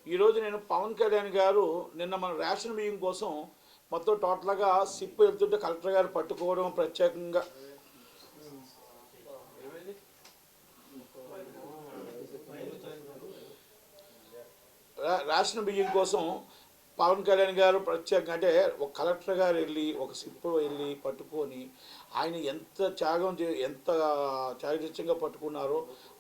ఈరోజు నేను పవన్ కళ్యాణ్ గారు నిన్న మన రేషన్ బియ్యం కోసం మొత్తం టోటల్గా సిప్ వెళ్తుంటే కలెక్టర్ గారు పట్టుకోవడం ప్రత్యేకంగా రేషన్ బియ్యం కోసం పవన్ కళ్యాణ్ గారు ప్రత్యేకంగా అంటే ఒక కలెక్టర్ గారు వెళ్ళి ఒక సిప్ వెళ్ళి పట్టుకొని ఆయన ఎంత త్యాగం ఎంత త్యాగచిత్యంగా పట్టుకున్నారో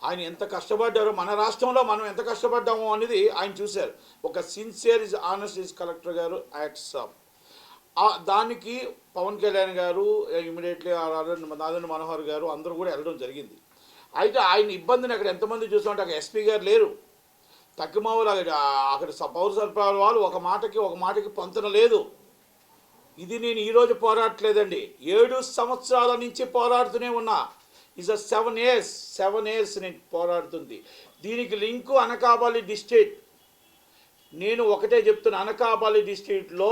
ఆయన ఎంత కష్టపడ్డారో మన రాష్ట్రంలో మనం ఎంత కష్టపడ్డామో అనేది ఆయన చూశారు. ఒక sincere is honest is collector గారు యాక్ట్స్ ఆఫ్ దానికి పవన్ కళ్యాణ్ గారు ఇమీడియట్లీ నాదెండ్ల మనోహర్ గారు అందరూ కూడా వెళ్ళడం జరిగింది. అయితే ఆయన ఇబ్బందిని అక్కడ ఎంతమంది చూసామంటే అక్కడ ఎస్పీ గారు లేరు, తక్కువలు అక్కడ పౌర సరఫరాల వాళ్ళు ఒక మాటకి పొంతన లేదు. ఇది నేను ఈరోజు పోరాడట్లేదండి, 7 సంవత్సరాల నుంచి పోరాడుతూనే ఉన్నా. ఇస్ 7 years నేను పోరాడుతుంది. దీనికి లింకు అనకాపల్లి డిస్ట్రిక్ట్. నేను ఒకటే చెప్తున్నా, అనకాపల్లి డిస్ట్రిక్ట్లో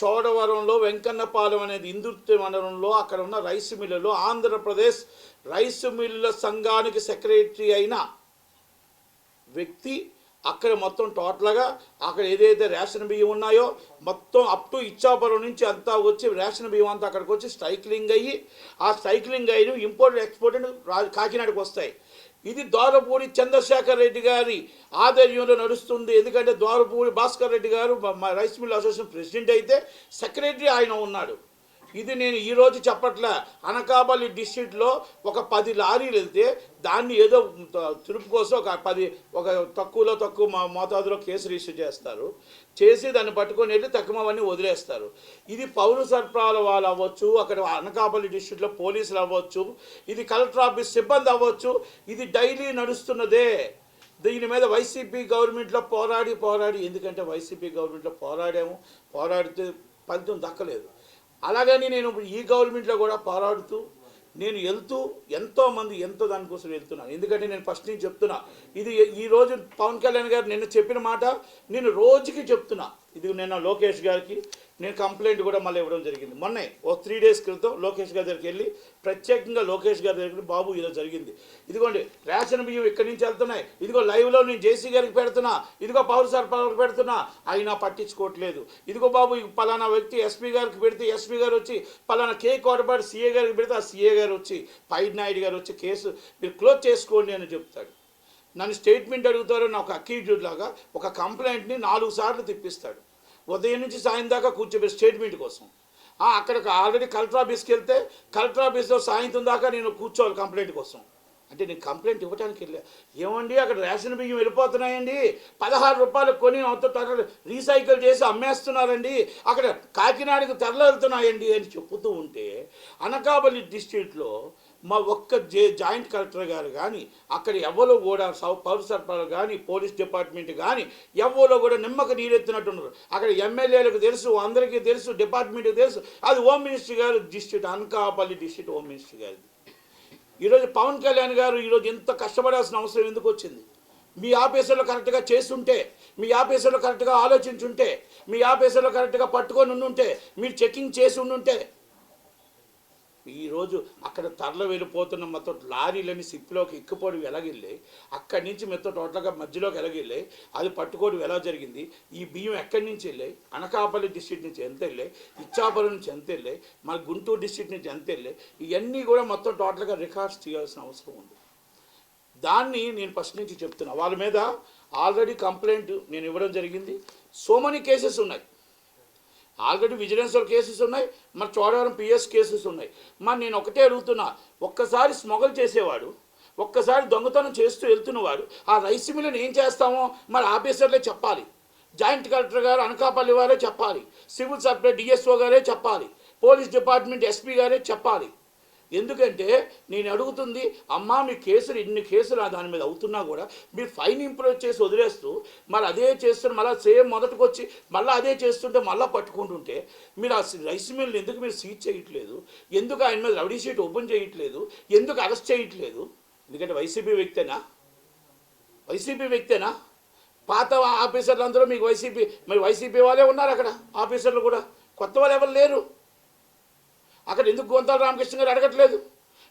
చోడవరంలో వెంకన్నపాలెం అనేది ఇందుర్తి మండలంలో అక్కడ ఉన్న రైస్ మిల్లులో ఆంధ్రప్రదేశ్ రైస్ మిల్లుల సంఘానికి సెక్రటరీ అయిన వ్యక్తి అక్కడ మొత్తం టోటల్గా అక్కడ ఏదైతే రేషన్ బియ్యం ఉన్నాయో మొత్తం అప్ టు ఇచ్చాపురం నుంచి అంతా వచ్చి రేషన్ బియ్యం అంతా అక్కడికి వచ్చి స్ట్రైక్లింగ్ అయ్యి ఆ స్ట్రైక్లింగ్ అయిన ఇంపోర్ట్ ఎక్స్పోర్ట్ కాకినాడకు వస్తాయి. ఇది ద్వారపూడి చంద్రశేఖర్ రెడ్డి గారి ఆధ్వర్యంలో నడుస్తుంది. ఎందుకంటే ద్వారపూడి భాస్కర్ రెడ్డి గారు రైస్ మిల్ అసోసియేషన్ ప్రెసిడెంట్ అయితే సెక్రటరీ ఆయన ఉన్నాడు. ఇది నేను ఈరోజు చెప్పట్లే. అనకాపల్లి డిస్ట్రిక్ట్లో ఒక 10 లారీలు వెళ్తే దాన్ని ఏదో తురుపు కోసం ఒక తక్కువ మోతాదులో కేసు రిజిస్టర్ చేసి దాన్ని పట్టుకొని వెళ్ళి తక్కువవన్నీ వదిలేస్తారు. ఇది పౌర సరఫరాల వాళ్ళు అవ్వచ్చు, అక్కడ అనకాపల్లి డిస్ట్రిక్ట్లో పోలీసులు అవ్వచ్చు, ఇది కలెక్టర్ ఆఫీస్ సిబ్బంది అవ్వచ్చు, ఇది డైలీ నడుస్తున్నదే. దీని మీద వైసీపీ గవర్నమెంట్లో పోరాడి ఎందుకంటే వైసీపీ గవర్నమెంట్లో పోరాడితే ఫలితం దక్కలేదు. అలాగని నేను ఈ గవర్నమెంట్లో కూడా పోరాడుతూ నేను ఎంతోమంది దానికోసం వెళ్తున్నాను. ఎందుకంటే నేను ఫస్ట్ నుంచి చెప్తున్నా, ఇది ఈరోజు పవన్ కళ్యాణ్ గారు నిన్న చెప్పిన మాట నేను రోజుకి చెప్తున్నా. ఇది నిన్న లోకేష్ గారికి నేను కంప్లైంట్ కూడా మళ్ళీ ఇవ్వడం జరిగింది. మొన్నే 3 days క్రితం లోకేష్ గారి దగ్గరికి వెళ్ళి ప్రత్యేకంగా లోకేష్ గారి దగ్గర బాబు ఇలా జరిగింది, ఇదిగోండి రేషన్ బియ్యం ఇక్కడి నుంచి వెళ్తున్నాయి, ఇదిగో లైవ్లో నేను జేసీ గారికి పెడుతున్నా, ఇదిగో పౌర సరఫరాలకు పెడుతున్నా, అయినా పట్టించుకోవట్లేదు. ఇదిగో బాబు పలానా వ్యక్తి ఎస్పీ గారికి పెడితే ఎస్పీ గారు వచ్చి పలానా కోటపాటి సీఏ గారికి పెడితే ఆ సీఏ గారు వచ్చి నాయుడు గారు వచ్చి కేసు మీరు క్లోజ్ చేసుకోండి అని చెప్తాడు. నన్ను స్టేట్మెంట్ అడుగుతారు, నాకు అక్యూజ్డ్ లాగా ఒక కంప్లైంట్ని 4 సార్లు తిప్పిస్తాడు. ఉదయం నుంచి సాయం దాకా కూర్చోబెట్టి స్టేట్మెంట్ కోసం. అక్కడికి ఆల్రెడీ కలెక్టర్ ఆఫీస్కి వెళ్తే కలెక్టర్ ఆఫీస్లో సాయంత్రం దాకా నేను కూర్చోవాలి కంప్లైంట్ కోసం. అంటే నేను కంప్లైంట్ ఇవ్వడానికి వెళ్ళా. ఏమండి అక్కడ రేషన్ బియ్యం వెళ్ళిపోతున్నాయండి, 16 రూపాయలకు కొని రీసైకిల్ చేసి అమ్మేస్తున్నారండి, అక్కడ కాకినాడకు తరలిస్తున్నాయండి అని చెప్పుతూ ఉంటే అనకాపల్లి డిస్ట్రిక్ట్లో మా ఒక్క జాయింట్ కలెక్టర్ గారు కానీ అక్కడ ఎవరో కూడా పౌర సరఫరాలు కానీ పోలీస్ డిపార్ట్మెంట్ కానీ ఎవరో కూడా నిమ్మక నీరెత్తినట్టున్నారు. అక్కడ ఎమ్మెల్యేలకు తెలుసు, అందరికీ తెలుసు, డిపార్ట్మెంట్కి తెలుసు. అది హోమ్ మినిస్టర్ గారు district, Anakapalli district home minister గారిది. ఈరోజు పవన్ కళ్యాణ్ గారు ఈరోజు ఎంత కష్టపడాల్సిన అవసరం ఎందుకు వచ్చింది? మీ ఆఫీసర్లో కరెక్ట్గా చేస్తుంటే, మీ ఆఫీసర్లో కరెక్ట్గా ఆలోచించుంటే, మీ ఆఫీసర్లో కరెక్ట్గా పట్టుకొని ఉండుంటే, మీరు చెకింగ్ చేసి ఉండుంటే ఈరోజు అక్కడ తరలి వెళ్ళిపోతున్న మొత్తం లారీలని సిప్లోకి ఎక్కిపోవడం ఎలాగెళ్ళాయి, అక్కడి నుంచి మొత్తం టోటల్గా మధ్యలోకి ఎలాగెళ్ళాయి, అది పట్టుకోవడం ఎలా జరిగింది, ఈ బియ్యం ఎక్కడి నుంచి వెళ్ళాయి, అనకాపల్లి డిస్ట్రిక్ట్ నుంచి ఎంత వెళ్ళాయి, ఇచ్చాపురం నుంచి ఎంత వెళ్ళాయి, మన గుంటూరు డిస్ట్రిక్ట్ నుంచి ఎంత వెళ్ళాయి, ఇవన్నీ కూడా మొత్తం టోటల్గా రికార్డ్స్ చేయాల్సిన అవసరం ఉంది. దాన్ని నేను ఫస్ట్ నుంచి చెప్తున్నా. వాళ్ళ మీద ఆల్రెడీ కంప్లైంట్ నేను ఇవ్వడం జరిగింది. సో మెనీ కేసెస్ ఉన్నాయి, ఆల్రెడీ విజిలెన్స్లో కేసెస్ ఉన్నాయి, మరి చోడవరం పిఎస్ కేసెస్ ఉన్నాయి. మరి నేను ఒకటే అడుగుతున్నా, ఒక్కసారి స్మగుల్ చేసేవాడు, ఒక్కసారి దొంగతనం చేస్తూ వెళ్తున్నవాడు ఆ రైస్ మిల్లుని ఏం చేస్తామో మరి ఆఫీసర్లే చెప్పాలి, జాయింట్ కలెక్టర్ గారు అనకాపల్లి వారే చెప్పాలి, సివిల్ సప్లై డిఎస్ఓ గారే చెప్పాలి, పోలీస్ డిపార్ట్మెంట్ ఎస్పీ గారే చెప్పాలి. ఎందుకంటే నేను అడుగుతుంది, అమ్మా మీ కేసులు ఇన్ని కేసులు దాని మీద అవుతున్నా కూడా మీరు ఫైన్ ఇంప్రూవ్ చేసి వదిలేస్తూ మరి అదే చేస్తున్న మళ్ళీ సేమ్ మొదటికి వచ్చి మళ్ళీ అదే చేస్తుంటే మళ్ళీ పట్టుకుంటుంటే మీరు ఆ రైస్ మిల్ని ఎందుకు మీరు సీజ్ చేయట్లేదు? ఎందుకు ఆయన మీద రౌడీ షీట్ ఓపెన్ చేయట్లేదు? ఎందుకు అరెస్ట్ చేయట్లేదు? ఎందుకంటే వైసీపీ వ్యక్తేనా? పాత ఆఫీసర్లు అందరూ మీకు వైసీపీ వాళ్ళే ఉన్నారు అక్కడ ఆఫీసర్లు కూడా, కొత్త వాళ్ళు ఎవరు లేరు అక్కడ. ఎందుకు గొంతాల రామకృష్ణ గారు అడగట్లేదు?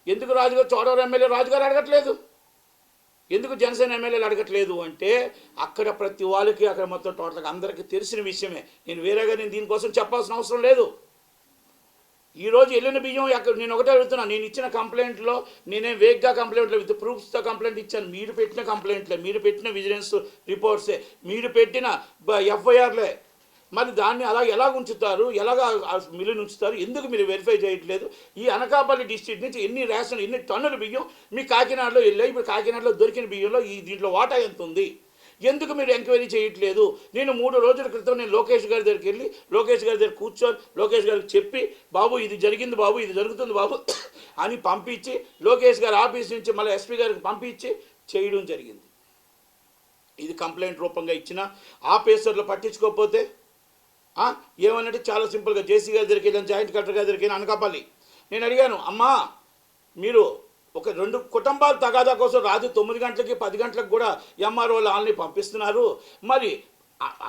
ఎందుకు చోడవరం ఎమ్మెల్యే రాజుగారు అడగట్లేదు? ఎందుకు జనసేన ఎమ్మెల్యేలు అడగట్లేదు అంటే అక్కడ ప్రతి వాళ్ళకి అక్కడ మొత్తం టోటల్గా అందరికీ తెలిసిన విషయమే. నేను దీనికోసం చెప్పాల్సిన అవసరం లేదు. ఈరోజు వెళ్ళిన బియ్యం నేను ఒకటే అడుగుతున్నాను, నేను ఇచ్చిన కంప్లైంట్లో నేనే వేగ్గా కంప్లైంట్లో విత్ ప్రూఫ్స్తో కంప్లైంట్ ఇచ్చాను. మీరు పెట్టిన కంప్లైంట్లే, మీరు పెట్టిన విజిలెన్స్ రిపోర్ట్సే, మీరు పెట్టిన ఎఫ్ఐఆర్లే. మరి దాన్ని అలా ఎలా ఉంచుతారు, ఎలాగ మిల్లుని ఉంచుతారు, ఎందుకు మీరు వెరిఫై చేయట్లేదు? ఈ అనకాపల్లి డిస్ట్రిక్ట్ నుంచి ఎన్ని టన్నుల బియ్యం మీ కాకినాడలో వెళ్ళాయి? ఇప్పుడు కాకినాడలో దొరికిన బియ్యంలో దీంట్లో వాటా ఎంత ఉంది? ఎందుకు మీరు ఎంక్వైరీ చేయట్లేదు? నేను 3 రోజుల క్రితం లోకేష్ గారి దగ్గరికి వెళ్ళి లోకేష్ గారి దగ్గర కూర్చొని లోకేష్ గారికి చెప్పి, బాబు ఇది జరిగింది బాబు, ఇది జరుగుతుంది బాబు అని పంపించి లోకేష్ గారి ఆఫీస్ నుంచి మళ్ళీ ఎస్పీ గారికి పంపించి చేయడం జరిగింది. ఇది కంప్లైంట్ రూపంగా ఇచ్చిన ఆఫీసర్లు పట్టించుకోకపోతే ఏమన్నట్టు చాలా సింపుల్గా జేసీ గారి దగ్గరికి వెళ్ళాను, జాయింట్ కలెక్టర్ గారి దగ్గరికి వెళ్ళాను అనకాపల్లి. నేను అడిగాను, అమ్మా మీరు ఒక 2 కుటుంబాలు తగాదా కోసం రాత్రి 9 గంటలకి 10 గంటలకు కూడా ఎంఆర్ఓ వాళ్ళని పంపిస్తున్నారు. మరి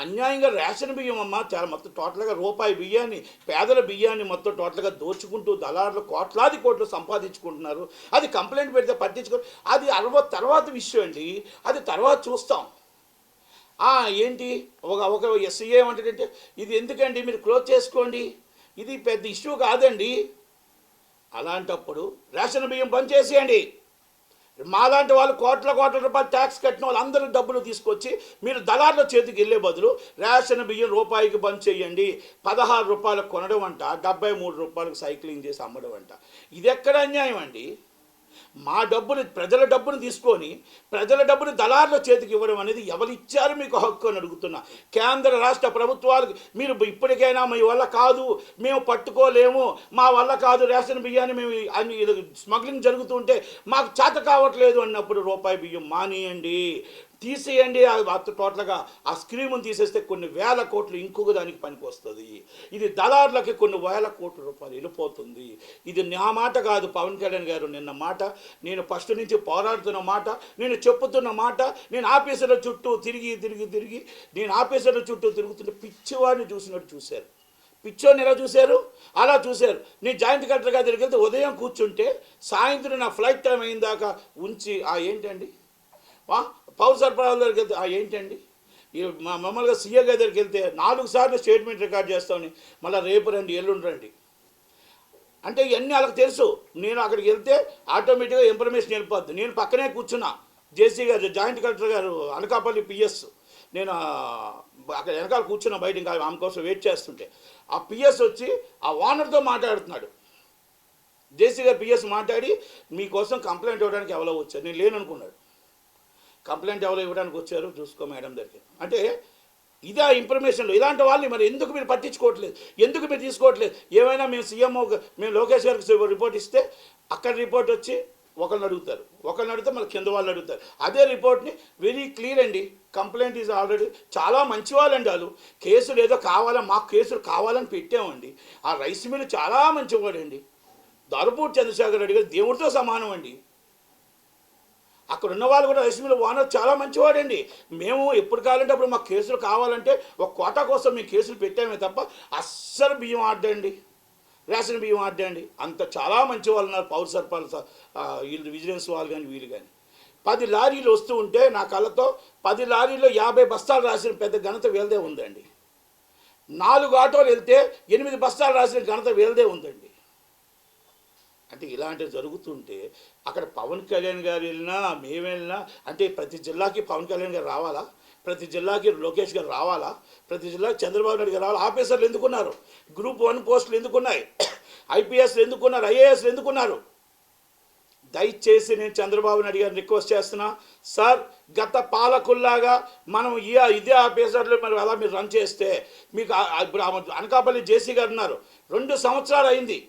అన్యాయంగా రేషన్ బియ్యం అమ్మ చాలా మొత్తం టోటల్గా రూపాయి బియ్యాన్ని, పేదల బియ్యాన్ని మొత్తం టోటల్గా దోచుకుంటూ దళారులు కోట్లాది కోట్లు సంపాదించుకుంటున్నారు. అది కంప్లైంట్ పెడితే పట్టించుకో, అది తర్వాత విషయం అండి, అది తర్వాత చూస్తాం. ఏంటి ఒక ఎస్సీ ఏమంటాడంటే, ఇది ఎందుకండి మీరు క్లోజ్ చేసుకోండి, ఇది పెద్ద ఇష్యూ కాదండి. అలాంటప్పుడు రేషన్ బియ్యం బంద్ చేసేయండి. మాలాంటి వాళ్ళు కోట్ల రూపాయలు ట్యాక్స్ కట్టిన వాళ్ళు అందరూ డబ్బులు తీసుకొచ్చి మీరు దళారుల చేతికి వెళ్ళే బదులు రేషన్ బియ్యం రూపాయికి బంద్ చేయండి. 16 రూపాయలకు కొనడం అంట, 73 రూపాయలకు సైక్లింగ్ చేసి అమ్మడం అంట. ఇది ఎక్కడ అన్యాయం అండి? మా డబ్బులు, ప్రజల డబ్బును తీసుకొని ప్రజల డబ్బును దళారుల చేతికి ఇవ్వడం అనేది ఎవరిచ్చారు మీకు హక్కు అని అడుగుతున్నా. కేంద్ర రాష్ట్ర ప్రభుత్వాలకు మీరు ఇప్పటికైనా మీ వల్ల కాదు, మేము పట్టుకోలేము, మా వల్ల కాదు, రేషన్ బియ్యాన్ని మేము స్మగ్లింగ్ జరుగుతుంటే మాకు చేత కావట్లేదు అన్నప్పుడు రూపాయి బియ్యం మానేయండి, తీసేయండి. టోటల్గా ఆ స్కీమును తీసేస్తే కొన్ని వేల కోట్లు ఇంకొక దానికి పనికి వస్తుంది. ఇది దళారులకి కొన్ని వేల కోట్ల రూపాయలు వెళ్ళిపోతుంది. ఇది నా మాట కాదు, పవన్ కళ్యాణ్ గారు నిన్న మాట, నేను ఫస్ట్ నుంచి పోరాడుతున్న మాట, నేను చెప్పుతున్న మాట. నేను ఆఫీసర్ల చుట్టూ తిరిగి నేను ఆఫీసర్ల చుట్టూ తిరుగుతుంటే పిచ్చివాడిని చూసినట్టు చూశారు. పిచ్చోని ఎలా చూశారు? అలా చూశారు. నేను జాయింట్ కలెక్టర్ గారి దగ్గరికి వెళ్తే ఉదయం కూర్చుంటే సాయంత్రం నా ఫ్లైట్ టైం అయిన దాకా ఉంచి ఏంటండి పౌర సరఫరాల దగ్గరికి వెళ్తే ఏంటండి మమ్మల్ని సీఏ గారి దగ్గరికి వెళ్తే 4 సార్లు స్టేట్మెంట్ రికార్డ్ చేస్తామని, మళ్ళీ రేపు రండి ఎల్లుండి రండి అంటే ఇవన్నీ వాళ్ళకి తెలుసు. నేను అక్కడికి వెళ్తే ఆటోమేటిక్గా ఇన్ఫర్మేషన్ వెళ్ళిపోద్ది. నేను పక్కనే కూర్చున్నా, జేసీ గారు జాయింట్ కలెక్టర్ గారు అనకాపల్లి పిఎస్, నేను అక్కడ వెనకాల కూర్చున్నా బయట, ఇంకా ఆమె కోసం వెయిట్ చేస్తుంటే ఆ పిఎస్ వచ్చి ఆ ఓనర్తో మాట్లాడుతున్నాడు. జేసీ గారు పిఎస్ మాట్లాడి, మీకోసం కంప్లైంట్ ఇవ్వడానికి ఎవరో వచ్చారు, నేను లేననుకున్నాడు. కంప్లైంట్ ఎవరో ఇవ్వడానికి వచ్చారు, చూసుకో మేడం దగ్గర అంటే ఇదే ఇన్ఫర్మేషన్లో. ఇలాంటి వాళ్ళని మరి ఎందుకు మీరు పట్టించుకోవట్లేదు, ఎందుకు మీరు తీసుకోవట్లేదు? ఏమైనా మేము లోకేష్ గారికి రిపోర్ట్ ఇస్తే అక్కడ రిపోర్ట్ వచ్చి ఒకరిని అడిగితే మళ్ళీ కింద వాళ్ళు అడుగుతారు. అదే రిపోర్ట్ని వెరీ క్లియర్ అండి, కంప్లైంట్ ఈజ్ ఆల్రెడీ, చాలా మంచి వాళ్ళండి వాళ్ళు. కేసులు ఏదో మాకు కేసులు కావాలని పెట్టామండి. ఆ రైస్ మిల్లు చాలా మంచివాడండి, దారుపూడి చంద్రశేఖర్ రెడ్డి గారు దేవుడితో సమానం అండి. అక్కడ ఉన్న వాళ్ళు కూడా రైస్ మిల్ ఓనర్ చాలా మంచివాడండి. మేము ఎప్పుడు కావాలంటే అప్పుడు మాకు కేసులు కావాలంటే ఒక కోటా కోసం మేము కేసులు పెట్టామే తప్ప అస్సలు బియ్యం ఆడ్డండి, రేషన్ బియ్యం ఆడ్డండి. అంత చాలా మంచి వాళ్ళు ఉన్నారు పౌర సరఫరాలు వీళ్ళు విజిలెన్స్ వాళ్ళు కానీ వీళ్ళు కానీ. 10 లారీలు వస్తూ ఉంటే నా కళ్ళతో 10 లారీల్లో 50 బస్తాలు రాసిన పెద్ద ఘనత వీళ్ళదే ఉందండి. 4 ఆటోలు వెళ్తే 8 బస్తాలు రాసిన ఘనత వీళ్ళదే ఉందండి. అంటే ఇలాంటివి జరుగుతుంటే అక్కడ పవన్ కళ్యాణ్ గారు వెళ్ళినా మేము వెళ్ళినా అంటే ప్రతి జిల్లాకి పవన్ కళ్యాణ్ గారు రావాలా, ప్రతి జిల్లాకి లోకేష్ గారు రావాలా, ప్రతి జిల్లాకి చంద్రబాబు నాయుడు గారు రావాలా? ఆఫీసర్లు ఎందుకున్నారు? గ్రూప్ 1 పోస్టులు ఎందుకున్నాయి? ఐపీఎస్లు ఎందుకున్నారు? ఐఏఎస్లు ఎందుకున్నారు? దయచేసి నేను చంద్రబాబు నాయుడు గారిని రిక్వెస్ట్ చేస్తున్నా, సార్ గత పాలకుల్లాగా మనం ఇదే ఆఫీసర్లు మరి అలా మీరు రన్ చేస్తే మీకు ఇప్పుడు అనకాపల్లి జేసీ గారు ఉన్నారు, 2 సంవత్సరాలు అయింది,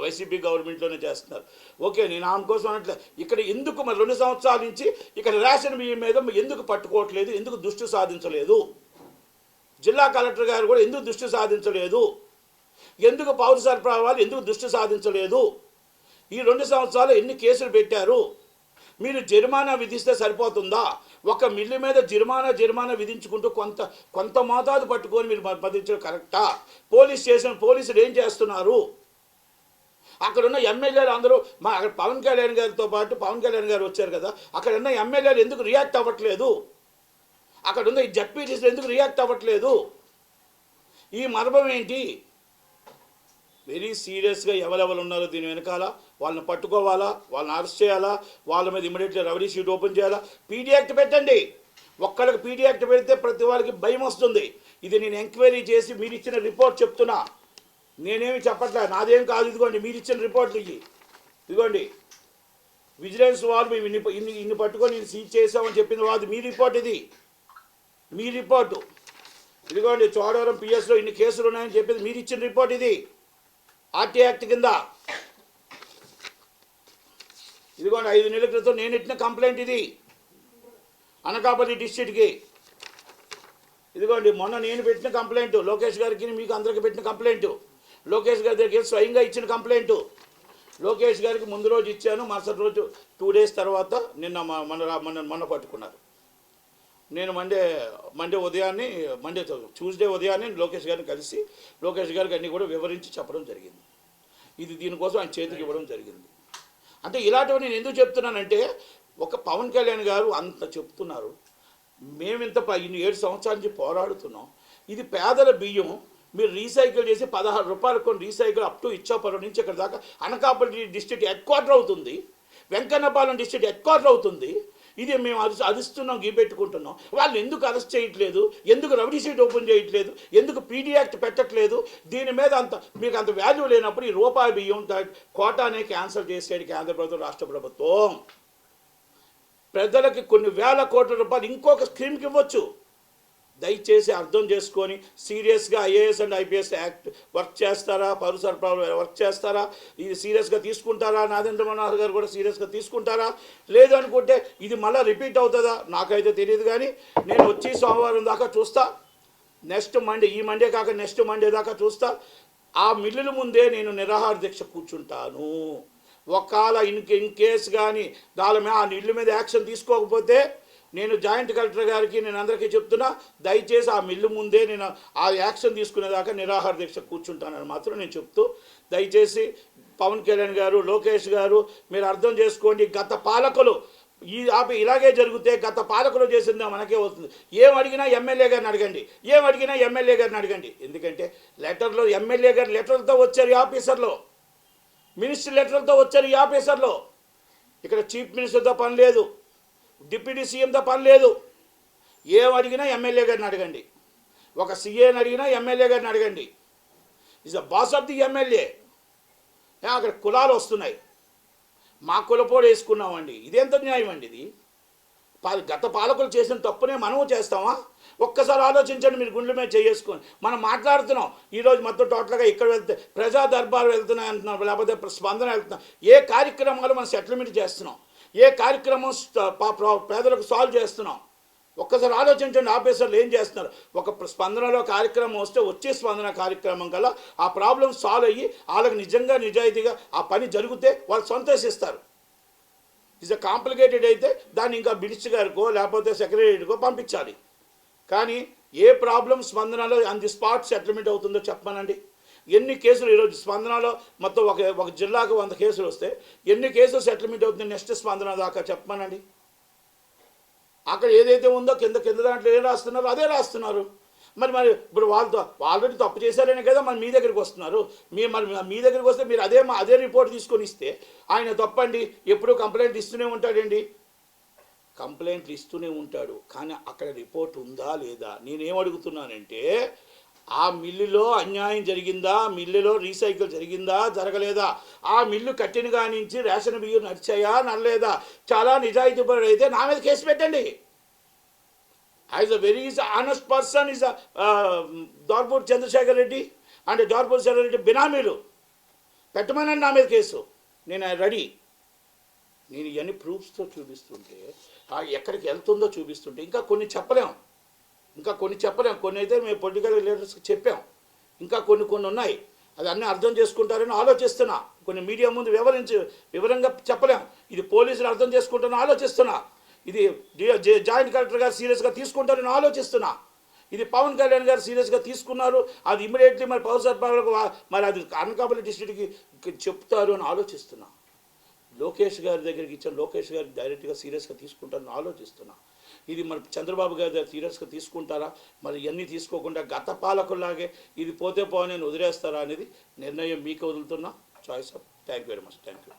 వైసీపీ గవర్నమెంట్లోనే చేస్తున్నారు. ఓకే, నేను ఆమె కోసం అనట్లే. ఇక్కడ ఎందుకు మరి 2 సంవత్సరాల నుంచి ఇక్కడ రేషన్ బియ్యం మీద ఎందుకు పట్టుకోవట్లేదు, ఎందుకు దృష్టి సాధించలేదు? జిల్లా కలెక్టర్ గారు కూడా ఎందుకు దృష్టి సాధించలేదు? ఎందుకు పౌర సరఫరా వాళ్ళు ఎందుకు దృష్టి సాధించలేదు? ఈ 2 సంవత్సరాలు ఎన్ని కేసులు పెట్టారు? మీరు జరిమానా విధిస్తే సరిపోతుందా? ఒక మిల్లు మీద జరిమానా విధించుకుంటూ కొంత మోతాదు పట్టుకొని మీరు పదించడం కరెక్టా? పోలీసులు ఏం చేస్తున్నారు? అక్కడ ఉన్న ఎమ్మెల్యేలు అందరూ అక్కడ పవన్ కళ్యాణ్ గారితో పాటు పవన్ కళ్యాణ్ గారు వచ్చారు కదా, అక్కడ ఉన్న ఎమ్మెల్యేలు ఎందుకు రియాక్ట్ అవ్వట్లేదు? అక్కడ ఉన్న ఈ జడ్పీటీసీలు ఎందుకు రియాక్ట్ అవ్వట్లేదు? ఈ మర్మం ఏంటి? వెరీ సీరియస్గా ఎవరెవరు ఉన్నారో దీని వెనకాల వాళ్ళని పట్టుకోవాలా, వాళ్ళని అరెస్ట్ చేయాలా, వాళ్ళ మీద ఇమీడియట్గా రెవెన్యూ షీట్ ఓపెన్ చేయాలా, పీడీ యాక్ట్ పెట్టండి. ఒక్కళ్ళకి పీడీ యాక్ట్ పెడితే ప్రతి వాళ్ళకి భయం వస్తుంది. ఇది నేను ఎంక్వైరీ చేసి మీరు ఇచ్చిన రిపోర్ట్ చెప్తున్నా, నేనేమి చెప్పట్లే, నాదేం కాదు. ఇదిగోండి మీరు ఇచ్చిన రిపోర్ట్లు ఇదిగోండి విజిలెన్స్ వాళ్ళు మేము ఇన్ని పట్టుకొని నేను సీజ్ చేసామని చెప్పింది వాళ్ళు మీ రిపోర్ట్, ఇది మీ రిపోర్టు. ఇదిగోండి చోడవరం పిఎస్లో ఇన్ని కేసులు ఉన్నాయని చెప్పింది మీరు ఇచ్చిన రిపోర్ట్, ఇది ఆర్టీ యాక్ట్ కింద. ఇదిగోండి 5 నెలల క్రితం నేను ఇచ్చిన కంప్లైంట్, ఇది అనకాపల్లి డిస్ట్రిక్ట్కి. ఇదిగోండి మొన్న నేను పెట్టిన కంప్లైంట్, లోకేష్ గారికి మీకు అందరికి పెట్టిన కంప్లైంట్, లోకేష్ గారి దగ్గర స్వయంగా ఇచ్చిన కంప్లైంట్. లోకేష్ గారికి ముందు రోజు ఇచ్చాను, మరుసటి రోజు 2 డేస్ తర్వాత నిన్న మొన్న పట్టుకున్నారు. నేను మండే ఉదయాన్నే ట్యూస్డే ఉదయాన్నే లోకేష్ గారిని కలిసి లోకేష్ గారికి అన్నీ కూడా వివరించి చెప్పడం జరిగింది. ఇది దీనికోసం ఆయన చేతికి ఇవ్వడం జరిగింది. అంటే ఇలాంటివి నేను ఎందుకు చెప్తున్నానంటే, ఒక పవన్ కళ్యాణ్ గారు అంత చెప్తున్నారు, మేమింత 7 సంవత్సరాల నుంచి పోరాడుతున్నాం. ఇది పేదల బియ్యం మీరు రీసైకిల్ చేసి 16 రూపాయలు కొన్ని రీసైకిల్ అప్ టు ఇచ్చాపురం నుంచి ఇక్కడ దాకా అనకాపల్లి డిస్ట్రిక్ట్ హెడ్ క్వార్టర్ అవుతుంది, వెంకన్నపాలెం డిస్ట్రిక్ట్ హెడ్ క్వార్టర్ అవుతుంది. ఇది మేము అరుస్తున్నాం, గీపెట్టుకుంటున్నాం. వాళ్ళు ఎందుకు అరెస్ట్ చేయట్లేదు? ఎందుకు రెవెన్యూ షీట్ ఓపెన్ చేయట్లేదు? ఎందుకు పీడీ యాక్ట్ పెట్టట్లేదు? దీని మీద మీకు అంత వాల్యూ లేనప్పుడు ఈ రూపాయి బియ్యం కోటానే క్యాన్సిల్ చేసేది కేంద్ర ప్రభుత్వం, రాష్ట్ర ప్రభుత్వం. ప్రజలకి కొన్ని వేల కోట్ల రూపాయలు ఇంకొక స్కీమ్కి ఇవ్వచ్చు. దయచేసి అర్థం చేసుకొని సీరియస్గా IAS and IPS act work చేస్తారా, పౌర సరఫరాలు వర్క్ చేస్తారా, ఇది సీరియస్గా తీసుకుంటారా, నాగేంద్ర మనోహర్ గారు కూడా సీరియస్గా తీసుకుంటారా? లేదు అనుకుంటే ఇది మళ్ళీ రిపీట్ అవుతుందా నాకైతే తెలియదు. కానీ నేను వచ్చి సోమవారం దాకా చూస్తా, నెక్స్ట్ మండే, ఈ మండే కాక నెక్స్ట్ మండే దాకా చూస్తా. ఆ మిల్లుల ముందే నేను నిరాహార దీక్ష కూర్చుంటాను. ఒకవేళ ఇన్ కేసు కానీ దాని మీద ఆ ఇల్లు మీద యాక్షన్ తీసుకోకపోతే నేను జాయింట్ కలెక్టర్ గారికి నేను అందరికీ చెప్తున్నా, దయచేసి ఆ మిల్లు ముందే నేను ఆ యాక్షన్ తీసుకునేదాకా నిరాహార దీక్ష కూర్చుంటానని మాత్రం నేను చెప్తూ, దయచేసి పవన్ కళ్యాణ్ గారు, లోకేష్ గారు మీరు అర్థం చేసుకోండి. గత పాలకులు ఇలాగే జరిగితే గత పాలకులు చేసిందా మనకే వస్తుంది. ఏం అడిగినా ఎమ్మెల్యే గారిని అడగండి, ఏం అడిగినా ఎమ్మెల్యే గారిని అడగండి. ఎందుకంటే లెటర్లో ఎమ్మెల్యే గారు లెటర్లతో వచ్చారు ఈ ఆఫీసర్లో, మినిస్టర్ లెటర్లతో వచ్చారు ఈ ఆఫీసర్లో. ఇక్కడ చీఫ్ మినిస్టర్తో పని లేదు, డిప్యూటీ సీఎంతో పని లేదు. ఏం అడిగినా ఎమ్మెల్యే గారిని అడగండి, ఒక సీఏని అడిగినా ఎమ్మెల్యే గారిని అడగండి. Is the boss of the MLA. అక్కడ కులాలు వస్తున్నాయి, మా కులపోడు వేసుకున్నామండి. ఇదెంత న్యాయం అండి? ఇది గత పాలకులు చేసిన తప్పునే మనము చేస్తామా? ఒక్కసారి ఆలోచించండి, మీరు గుండెల మీద చేసుకొని. మనం మాట్లాడుతున్నాం ఈరోజు మొత్తం టోటల్గా ఇక్కడ వెళ్తే ప్రజా దర్బారు వెళ్తున్నాయి అంటున్నాం, లేకపోతే స్పందన వెళ్తున్నాం. ఏ కార్యక్రమాలు మనం సెటిల్మెంట్ చేస్తున్నాం, ఏ కార్యక్రమం పేదలకు సాల్వ్ చేస్తున్నాం? ఒక్కసారి ఆలోచించండి, ఆఫీసర్లు ఏం చేస్తున్నారు. ఒక స్పందనలో కార్యక్రమం వస్తే వచ్చే స్పందన కార్యక్రమం కల్లా ఆ ప్రాబ్లం సాల్వ్ అయ్యి వాళ్ళకి నిజంగా నిజాయితీగా ఆ పని జరిగితే వాళ్ళు సంతోషిస్తారు. ఇస్ కాంప్లికేటెడ్ అయితే దాన్ని ఇంకా మినిస్టర్ గారికో లేకపోతే సెక్రటరీకో పంపించాలి. కానీ ఏ ప్రాబ్లం స్పందనలో ఆన్ ది స్పాట్ సెటిల్మెంట్ అవుతుందో చెప్పమనండి. ఎన్ని కేసులు ఈరోజు స్పందనలో మొత్తం ఒక జిల్లాకు 100 కేసులు వస్తే ఎన్ని కేసులు సెటిల్మెంట్ అవుతుంది నెక్స్ట్ స్పందన దాకా చెప్పమనండి. అక్కడ ఏదైతే ఉందో కింద దాంట్లో ఏం రాస్తున్నారో అదే రాస్తున్నారు. మరి ఇప్పుడు వాళ్ళతో ఆల్రెడీ తప్పు చేశారనే కదా మరి మీ దగ్గరికి వస్తున్నారు. మీ దగ్గరికి వస్తే మీరు అదే రిపోర్ట్ తీసుకొని ఇస్తే ఆయన తప్పండి ఎప్పుడూ కంప్లైంట్ ఇస్తూనే ఉంటాడండి. కంప్లైంట్లు ఇస్తూనే ఉంటాడు, కానీ అక్కడ రిపోర్ట్ ఉందా లేదా? నేనేమడుగుతున్నానంటే ఆ మిల్లులో అన్యాయం జరిగిందా, మిల్లులో రీసైకిల్ జరిగిందా జరగలేదా, ఆ మిల్లు కట్టిన కానించి రేషన్ బియ్యం నడిచాయా నడలేదా? చాలా నిజాయితీపరుడు అయితే నా మీద కేసు పెట్టండి. Is a very honest person is Dorpur Chandrasekhar Reddy అంటే దోర్పూర్ చంద్రశేఖర్ రెడ్డి బినామీలు పెట్టమనండి నా మీద కేసు, నేను రెడీ. నేను ఇవన్నీ ప్రూఫ్స్తో చూపిస్తుంటే ఎక్కడికి వెళ్తుందో చూపిస్తుంటే ఇంకా కొన్ని చెప్పలేం. కొన్ని అయితే మేము పొలిటికల్ లీడర్స్కి చెప్పాం, ఇంకా కొన్ని ఉన్నాయి. అది అన్నీ అర్థం చేసుకుంటారని ఆలోచిస్తున్నా. కొన్ని మీడియా ముందు వివరంగా చెప్పలేం. ఇది పోలీసులు అర్థం చేసుకుంటారని ఆలోచిస్తున్నా. ఇది జాయింట్ కలెక్టర్ గారు సీరియస్గా తీసుకుంటారని ఆలోచిస్తున్నా. ఇది పవన్ కళ్యాణ్ గారు సీరియస్గా తీసుకున్నారు. అది ఇమీడియట్లీ మరి పవర్ సరఫరాలకు మరి అది అనకాపల్లి డిస్ట్రిక్ట్కి చెప్తారు అని ఆలోచిస్తున్నా. లోకేష్ గారి దగ్గరికి ఇచ్చాను, లోకేష్ గారు డైరెక్ట్గా సీరియస్గా తీసుకుంటారని ఆలోచిస్తున్నా. ఇది మరి చంద్రబాబు గారి దగ్గర సీరియస్గా తీసుకుంటారా, మరి ఇవన్నీ తీసుకోకుండా గత పాలకుల్లాగే ఇది పోతే పోని వదిలేస్తారా అనేది నిర్ణయం మీకు వదులుతున్నా. Choice of. Thank you very much. Thank you.